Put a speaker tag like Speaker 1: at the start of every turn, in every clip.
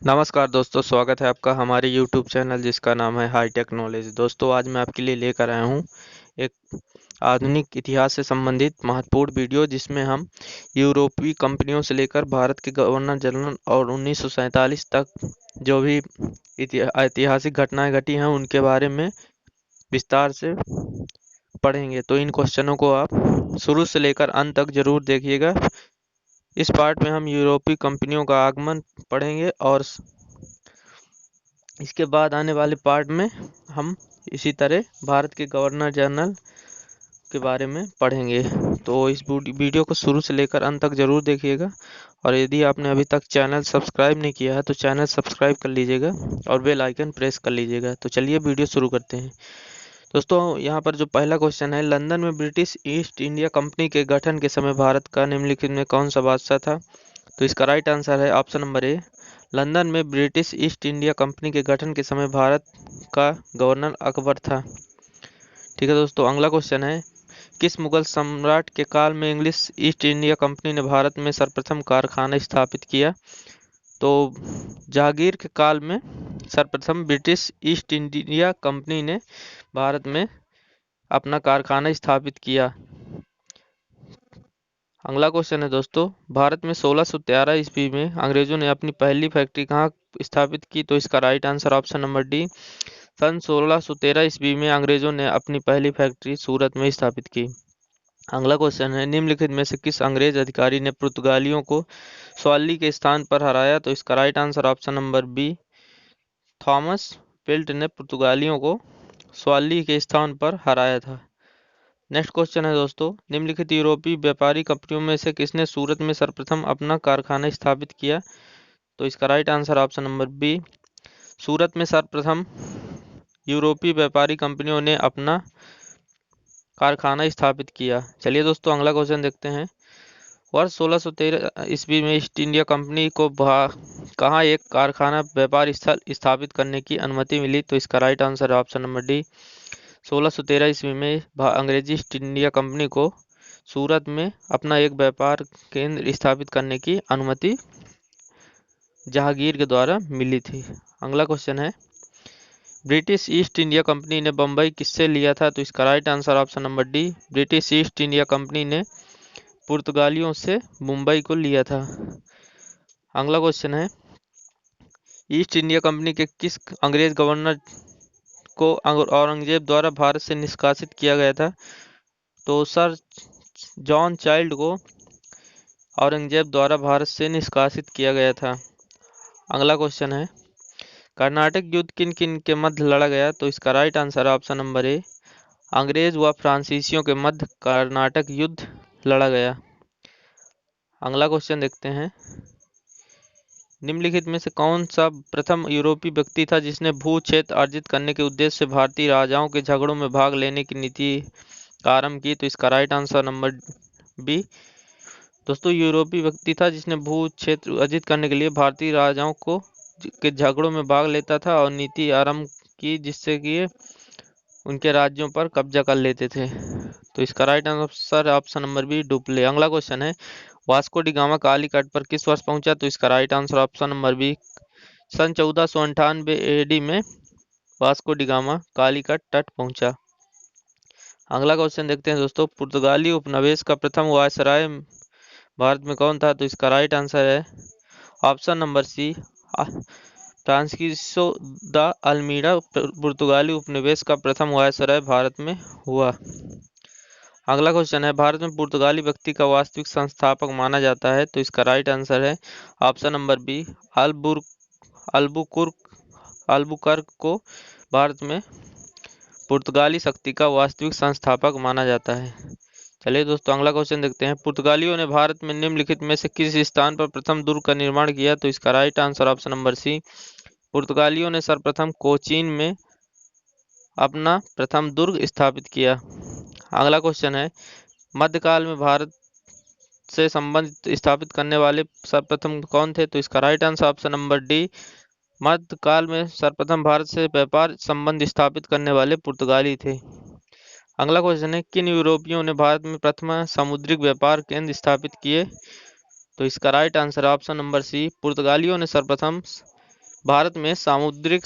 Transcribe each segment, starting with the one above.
Speaker 1: नमस्कार दोस्तों, स्वागत है आपका हमारे YouTube चैनल जिसका नाम है हाई टेक नॉलेज। दोस्तों, आज मैं आपके लिए लेकर आया हूँ एक आधुनिक इतिहास से संबंधित महत्वपूर्ण वीडियो, जिसमें हम यूरोपीय कंपनियों से लेकर भारत के गवर्नर जनरल और 1947 तक जो भी ऐतिहासिक घटनाएं घटी हैं उनके बारे में विस्तार से पढ़ेंगे। तो इन क्वेश्चनों को आप शुरू से लेकर अंत तक जरूर देखिएगा। इस पार्ट में हम यूरोपीय कंपनियों का आगमन पढ़ेंगे और इसके बाद आने वाले पार्ट में हम इसी तरह भारत के गवर्नर जनरल के बारे में पढ़ेंगे। तो इस वीडियो को शुरू से लेकर अंत तक जरूर देखिएगा, और यदि आपने अभी तक चैनल सब्सक्राइब नहीं किया है तो चैनल सब्सक्राइब कर लीजिएगा और बेल आइकन प्रेस कर लीजिएगा। तो चलिए वीडियो शुरू करते हैं। दोस्तों, यहाँ पर जो पहला क्वेश्चन है, लंदन में ब्रिटिश ईस्ट इंडिया कंपनी के गठन के समय भारत का निम्नलिखित में कौन सा बादशाह था? तो इसका राइट आंसर है ऑप्शन नंबर ए, लंदन में ब्रिटिश ईस्ट इंडिया कंपनी के गठन के समय भारत का गवर्नर अकबर था। ठीक है दोस्तों, अगला क्वेश्चन है, किस मुगल सम्राट के काल में इंग्लिश ईस्ट इंडिया कंपनी ने भारत में सर्वप्रथम कारखाना स्थापित किया? तो जहांगीर के काल में सर्वप्रथम ब्रिटिश ईस्ट इंडिया कंपनी ने भारत में अपना कारखाना स्थापित किया। अगला क्वेश्चन है दोस्तों, भारत में 1613 ईस्वी में अंग्रेजों ने अपनी पहली फैक्ट्री कहाँ स्थापित की? तो इसका right answer option number D, सन 1613 ईस्वी में अंग्रेजों ने अपनी पहली फैक्ट्री सूरत में स्थापित की। अगला क्वेश्चन है, निम्नलिखित में से किस अंग्रेज अधिकारी ने पुर्तगालियों को स्वाली के स्थान पर हराया? तो इसका right answer option number B, Thomas पिल्ट ने पुर्तगालियों को स्वाली के स्थान पर हराया था। नेक्स्ट क्वेश्चन है दोस्तों, निम्नलिखित यूरोपीय व्यापारी कंपनियों में से किसने सूरत में सर्वप्रथम अपना कारखाना स्थापित किया? तो इसका right answer option number B, Surat में सर्वप्रथम यूरोपीय व्यापारी कंपनियों ने अपना कारखाना स्थापित किया। चलिए दोस्तों, अगला क्वेश्चन देखते हैं। वर्ष 1613 ईस्वी में ईस्ट इंडिया कंपनी को कहाँ एक कारखाना व्यापार स्थल स्थापित करने की अनुमति मिली? तो इसका राइट आंसर है ऑप्शन नंबर डी, 1613 ईस्वी में अंग्रेजी ईस्ट इंडिया कंपनी को सूरत में अपना एक व्यापार केंद्र स्थापित करने की अनुमति जहांगीर के द्वारा मिली थी। अगला क्वेश्चन है, ब्रिटिश ईस्ट इंडिया कंपनी ने बम्बई किससे लिया था? तो इसका right answer option number D, British east India company ने पुर्तगालियों से मुंबई को लिया था। अगला क्वेश्चन है, ईस्ट इंडिया कंपनी के किस अंग्रेज गवर्नर को औरंगजेब द्वारा भारत से निष्कासित किया गया था? तो सर जॉन चाइल्ड को औरंगजेब द्वारा भारत से निष्कासित किया गया था। अगला क्वेश्चन है, कर्नाटक युद्ध किन किन के मध्य लड़ा गया? तो इसका राइट आंसर है ऑप्शन नंबर ए, अंग्रेज व फ्रांसीसियों के मध्य कर्नाटक युद्ध लड़ा गया। अगला क्वेश्चन देखते हैं, निम्नलिखित में से कौन सा प्रथम यूरोपीय व्यक्ति था जिसने भू क्षेत्र अर्जित करने के उद्देश्य से भारतीय राजाओं के झगड़ों में भाग लेने की नीति का आरंभ की? तो इसका राइट आंसर नंबर बी, दोस्तों यूरोपीय व्यक्ति था जिसने भू क्षेत्र अर्जित करने के लिए भारतीय राजाओं को के झगड़ों में भाग लेता था और नीति आरंभ की जिससे कि उनके राज्यों पर कब्जा कर लेते थे। तो इसका right answer option number B, Dupleix. अगला क्वेश्चन है, वास्को डी गामा कालीकट पर किस वर्ष पहुंचा? तो इसका right answer option number B, सन 1498 एडी में वास्को डी गामा कालीकट तट पहुंचा। अगला क्वेश्चन देखते हैं दोस्तों, पुर्तगाली उपनिवेश का प्रथम वायसराय भारत में कौन था? तो इसका राइट आंसर है option number C, Francisco de Almeida पुर्तगाली उपनिवेश का प्रथम वायसराय भारत में हुआ। अगला क्वेश्चन है, भारत में पुर्तगाली व्यक्ति का वास्तविक संस्थापक माना जाता है? तो इसका राइट आंसर है ऑप्शन नंबर बी, अल्बुकर्क को भारत में पुर्तगाली शक्ति का वास्तविक संस्थापक माना जाता है। चलिए दोस्तों, अगला क्वेश्चन देखते हैं, पुर्तगालियों ने भारत में निम्नलिखित में से किस स्थान पर प्रथम दुर्ग का निर्माण किया? तो इसका right answer option number C, पुर्तगालियों ने सर्वप्रथम कोचीन में अपना प्रथम दुर्ग स्थापित किया। अगला क्वेश्चन है, मध्यकाल में भारत से संबंध स्थापित करने वाले सर्वप्रथम कौन थे? तो इसका right answer option number D, मध्यकाल में सर्वप्रथम भारत से व्यापार संबंध स्थापित करने वाले पुर्तगाली थे। अगला क्वेश्चन है, किन यूरोपियों ने भारत में प्रथम समुद्रिक व्यापार केंद्र स्थापित किए? तो इसका right answer option number C, पुर्तगालियों ने सर्वप्रथम भारत में सामुद्रिक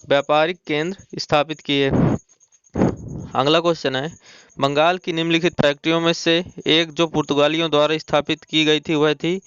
Speaker 1: व्यापारिक केंद्र स्थापित किए? अगला क्वेश्चन है, बंगाल की निम्नलिखित फैक्ट्रियों में से एक जो पुर्तगालियों द्वारा स्थापित की गई थी वह थी?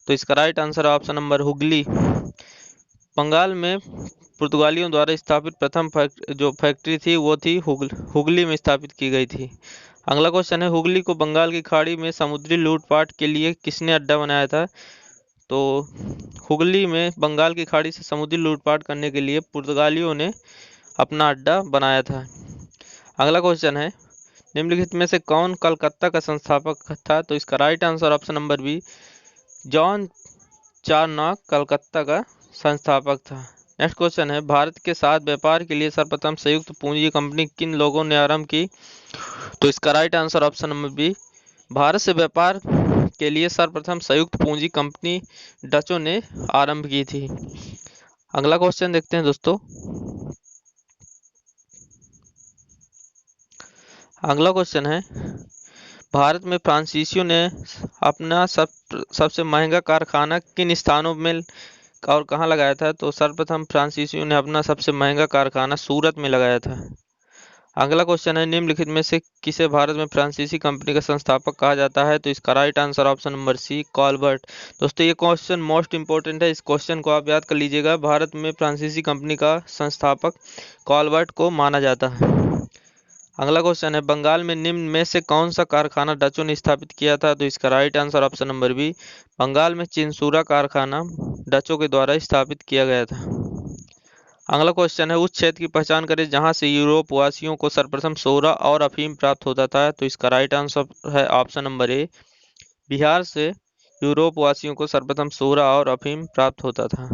Speaker 1: तो इसका राइट आंसर है ऑप्शन नंबर हुगली। बंगाल में पुर्तगालियों द्वारा स्थापित प्रथम जो फैक्ट्री थी वो थी हुगली में स्थापित की गई थी। अगला क्वेश्चन है, हुगली को बंगाल की खाड़ी में समुद्री लूटपाट के लिए किसने अड्डा बनाया था? तो हुगली में बंगाल की खाड़ी से समुद्री लूटपाट करने के लिए पुर्तगालियों ने अपना अड्डा बनाया था। अगला क्वेश्चन है, निम्नलिखित में से कौन कलकत्ता का संस्थापक था? तो इसका right answer option number B, John Charnock Calcutta का संस्थापक था। नेक्स्ट क्वेश्चन है, भारत के साथ व्यापार के लिए सर्वप्रथम संयुक्त पूंजी कंपनी किन लोगों ने आरंभ की? तो इसका right answer option number B, Bharat से व्यापार के लिए सर्वप्रथम संयुक्त पूंजी कंपनी डचों ने आरंभ की थी। अगला क्वेश्चन देखते हैं दोस्तों। अगला क्वेश्चन है, भारत में फ्रांसीसियों ने अपना सबसे महंगा कारखाना किन स्थानों में और कहाँ लगाया था? तो सर्वप्रथम फ्रांसीसियों ने अपना सबसे महंगा कारखाना सूरत में लगाया था। अगला क्वेश्चन है, निम्नलिखित में से किसे भारत में फ्रांसीसी कंपनी का संस्थापक कहा जाता है? तो इसका right answer option number C, Colbert. दोस्तों ये क्वेश्चन मोस्ट इंपॉर्टेंट है, इस क्वेश्चन को आप याद कर लीजिएगा। भारत में फ्रांसीसी कंपनी का संस्थापक कॉलबर्ट को माना जाता है। अगला क्वेश्चन है, बंगाल में निम्न में से कौन सा कारखाना डचों ने स्थापित किया था? तो इसका right answer option number B, Bengal में चिंसूरा कारखाना डचों के द्वारा स्थापित किया गया था। अगला क्वेश्चन है, उस क्षेत्र की पहचान करें जहां से यूरोप वासियों को सर्वप्रथम सोरा और अफीम प्राप्त होता था। तो इसका राइट आंसर है ऑप्शन नंबर ए, बिहार से यूरोप वासियों को सर्वप्रथम सोरा और अफीम प्राप्त होता था।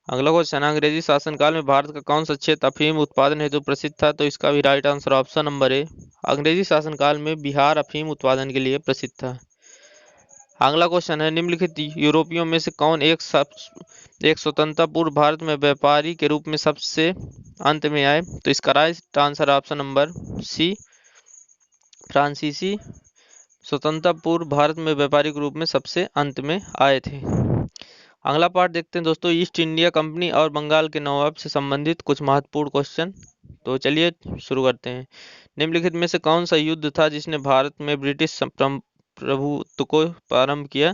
Speaker 1: अगला क्वेश्चन, अंग्रेजी शासनकाल में भारत का कौन सा क्षेत्र अफीम उत्पादन हेतु प्रसिद्ध था? तो इसका भी right answer option number A, अंग्रेजी शासनकाल में बिहार अफीम उत्पादन के लिए प्रसिद्ध था। अगला क्वेश्चन है, निम्नलिखित यूरोपियों में से कौन एक स्वतंत्रता पूर्व भारत में व्यापारी के रूप में सबसे अंत में आए? तो इसका right answer option number C, फ्रांसीसी स्वतंत्रता पूर्व भारत में व्यापारी के रूप में सबसे अंत में आए थे। अगला पार्ट देखते हैं दोस्तों, ईस्ट इंडिया कंपनी और बंगाल के नवाब से संबंधित कुछ महत्वपूर्ण क्वेश्चन। तो चलिए शुरू करते हैं। निम्नलिखित में से कौन सा युद्ध था जिसने भारत में ब्रिटिश प्रभुत्व को प्रारंभ किया?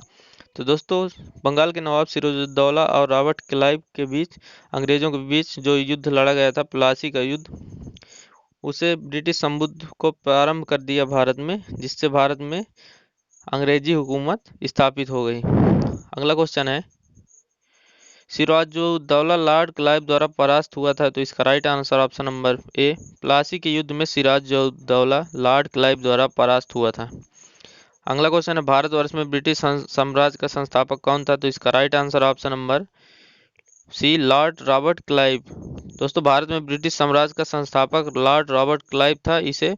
Speaker 1: तो दोस्तों, बंगाल के नवाब सिराजुद्दौला और रॉबर्ट क्लाइव के बीच, अंग्रेजों के बीच जो युद्ध लड़ा गया था, प्लासी का युद्ध, उसे ब्रिटिश संबुद्ध को प्रारंभ कर दिया भारत में, जिससे भारत में अंग्रेजी हुकूमत स्थापित हो गई। अगला क्वेश्चन है, सिराजुद्दौला लॉर्ड क्लाइव द्वारा परास्त हुआ था। तो इसका right answer option number A, Plassey के युद्ध में सिराजुद्दौला लॉर्ड क्लाइव द्वारा परास्त हुआ था। अगला क्वेश्चन है, भारतवर्ष में ब्रिटिश साम्राज्य का संस्थापक कौन था? तो इसका right answer option number C, Lord Robert Clive. दोस्तों, भारत में ब्रिटिश साम्राज्य का संस्थापक लॉर्ड रॉबर्ट क्लाइव था। इसे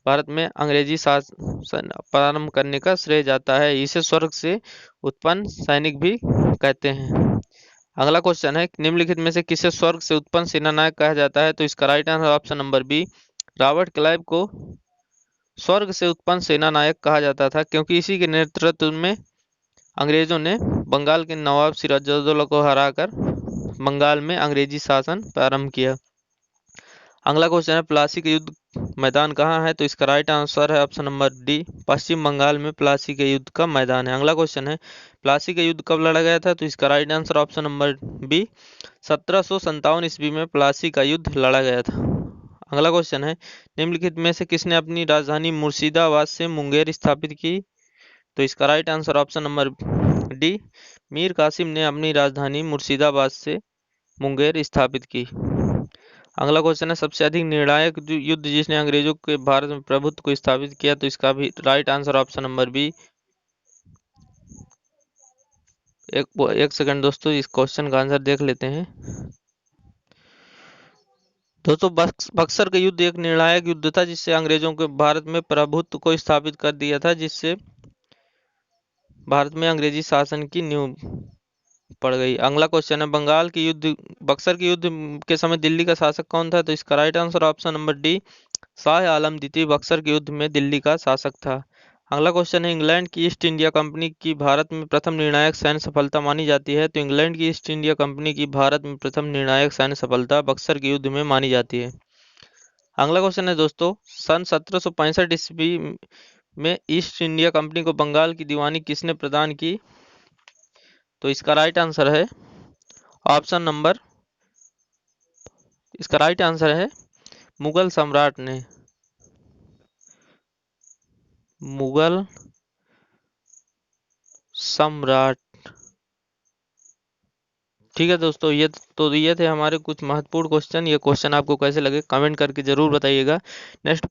Speaker 1: भारत में अंग्रेजी शासन प्रारंभ करने का श्रेय जाता है। इसे स्वर्ग से उत्पन्न सैनिक भी कहते हैं। अगला क्वेश्चन है, निम्नलिखित में से किसे स्वर्ग से उत्पन्न सेनानायक कहा जाता है? तो इसका right answer option number B, Robert Clive को स्वर्ग से उत्पन्न सेनानायक कहा जाता था, क्योंकि इसी के नेतृत्व में अंग्रेजों ने बंगाल के नवाब सिराजुद्दौला को हराकर बंगाल में अंग्रेजी शासन प्रारंभ किया। अगला क्वेश्चन है, प्लासी का युद्ध मैदान कहाँ है? तो इसका राइट आंसर है ऑप्शन नंबर डी, पश्चिम बंगाल में प्लासी के युद्ध का मैदान है। अगला क्वेश्चन है, प्लासी का युद्ध कब लड़ा गया था? तो इसका right answer option number B, 1757 ईस्वी में प्लासी का युद्ध लड़ा गया था। अगला क्वेश्चन है, निम्नलिखित में से किसने अपनी राजधानी मुर्शिदाबाद से मुंगेर स्थापित की? तो इसका right answer option number D, Mir Qasim ने अपनी राजधानी मुर्शिदाबाद से मुंगेर स्थापित की। अगला क्वेश्चन है, सबसे अधिक निर्णायक युद्ध जिसने अंग्रेजों के भारत में प्रभुत्व को स्थापित किया? तो इसका भी right answer option number B. एक सेकंड दोस्तों, इस क्वेश्चन का आंसर देख लेते हैं। दोस्तों, बक्सर का युद्ध एक निर्णायक युद्ध था जिससे अंग्रेजों के भारत में प्रभुत्व को स्थापित कर दिया था, जिससे भारत में अंग्रेजी शासन की नींव पड़ गई। अगला क्वेश्चन है, बंगाल के युद्ध बक्सर के युद्ध के समय दिल्ली का शासक कौन था? तो इसका right answer option number D, Shah Alam द्वितीय बक्सर के युद्ध में दिल्ली का शासक था। अगला क्वेश्चन है, इंग्लैंड की ईस्ट इंडिया कंपनी की भारत में प्रथम निर्णायक सैन्य सफलता मानी जाती है। तो इंग्लैंड की ईस्ट इंडिया कंपनी की भारत में प्रथम निर्णायक सैन्य सफलता बक्सर के युद्ध में मानी जाती है। अगला क्वेश्चन है दोस्तों, सन 1765 ईस्वी में ईस्ट इंडिया कंपनी को बंगाल की दीवानी किसने प्रदान की? तो इसका राइट आंसर है मुगल सम्राट ने। मुगल सम्राट। ठीक है दोस्तों, ये थे हमारे कुछ महत्वपूर्ण क्वेश्चन। ये क्वेश्चन आपको कैसे लगे कमेंट करके जरूर बताइएगा। नेक्स्ट